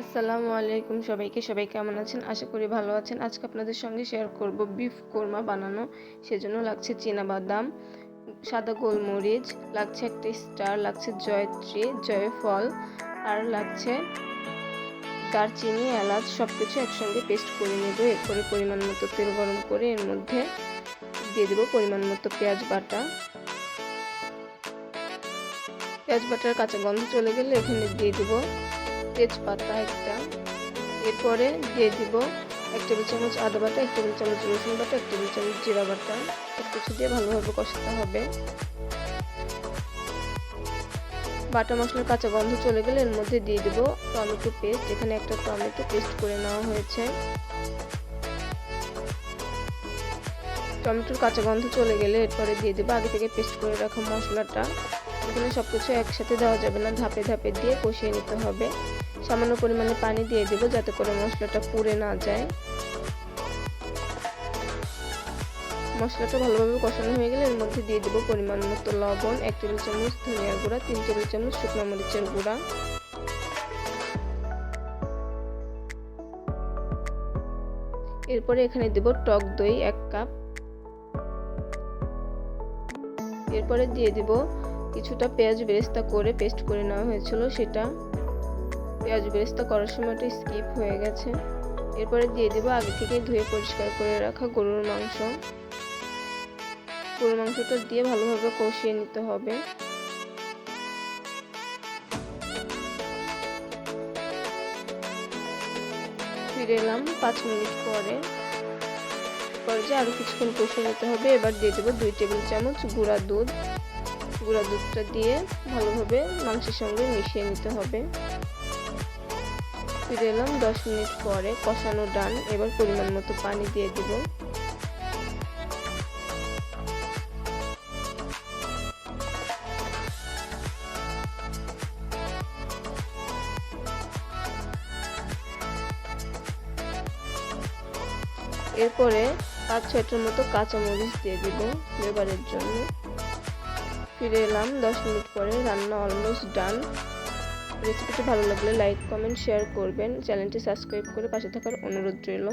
আসসালামু আলাইকুম সবাই কেমন আছেন? আশা করি ভালো আছেন। আজকে আপনাদের সঙ্গে শেয়ার করব বিফ কোরমা বানানো। সেজন্য লাগছে চীনাবাদাম, সাদা গোলমরিচ, লাগছে একটা স্টার, লাগছে জয়ত্রী, জয়ফল, আর লাগছে দারচিনি, এলাচ সবকিছু একসঙ্গে পেস্ট করে নেব। এরপরে পরিমাণ মতো তেল গরম করে এর মধ্যে দিয়ে দেব পরিমাণ মতো পেঁয়াজ বাটা। পেঁয়াজ বাটার কাঁচা গন্ধ চলে গেলে এখানে দিয়ে দেব তেজপাতা একটা। এরপরে দিয়ে দিব 1 টেবিল চামচ আদা বাটা, 1 টেবিল চামচ রসুন বাটা, 1 টেবিল চামচ জিরা বাটা। সবকিছু দিয়ে ভালোভাবে কষাতে হবে। বাটা মশলার কাঁচা গন্ধ চলে গেলে এর মধ্যে দিয়ে দিব টমেটো পেস্ট। এখানে একটা টমেটো পেস্ট করে নেওয়া হয়েছে। টমেটোর কাঁচা গন্ধ চলে গেলে এরপরে দিয়ে দেব আগে থেকে পেস্ট করে রাখা মশলাটা। এখানে সবকিছু একসাথে দেওয়া যাবে না, ধাপে ধাপে দিয়ে কষিয়ে নিতে হবে। সামান্য পরিমাণে পানি দিয়ে দেব যাতে করে মশলাটা পুড়ে না যায়। মশলাটা ভালোভাবে কষানো হয়ে গেলে এর মধ্যে দিয়ে দেব পরিমাণ মতো লবণ, 1 টেবিল চামচ ধনিয়ার গুঁড়া, 3 টেবিল চামচ শুকনো মরিচের গুঁড়া। এরপরে এখানে দেব টক দই 1 কাপ। এরপরে দিয়ে দেব কিছুটা পেঁয়াজ বেরেস্তা করে পেস্ট করে নেওয়া হয়েছিল, সেটা পেঁয়াজ বেরেস্তা করার সময়টা স্কিপ হয়ে গেছে। এরপরে দিয়ে দেব আগে থেকে ধুয়ে পরিষ্কার করে রাখা গরুর মাংস। গরুর মাংসটা দিয়ে ভালোভাবে কষিয়ে নিতে হবে। ফিরে এলাম 5 মিনিট পরে যে আরো কিছুক্ষণ কষিয়ে নিতে হবে। এবার দিয়ে দেব 2 টেবিল চামচ গুঁড়া দুধ। গুঁড়া দুধটা দিয়ে ভালোভাবে মাংসের সঙ্গে মিশিয়ে নিতে হবে। ফিরে এলাম 10 মিনিট পরে, কষানো ডান। এবার পরিমাণ মতো পানি দিয়ে দিব। এরপরে 5-6টার মতো কাঁচামরিচ দিয়ে দিব ফ্লেভারের জন্য। ফিরে এলাম 10 মিনিট পরে, রান্না অলমোস্ট ডান। রেসিপিটি ভালো লাগলে লাইক, কমেন্ট, শেয়ার করবেন। চ্যানেলটি সাবস্ক্রাইব করে পাশে থাকার অনুরোধ রইল।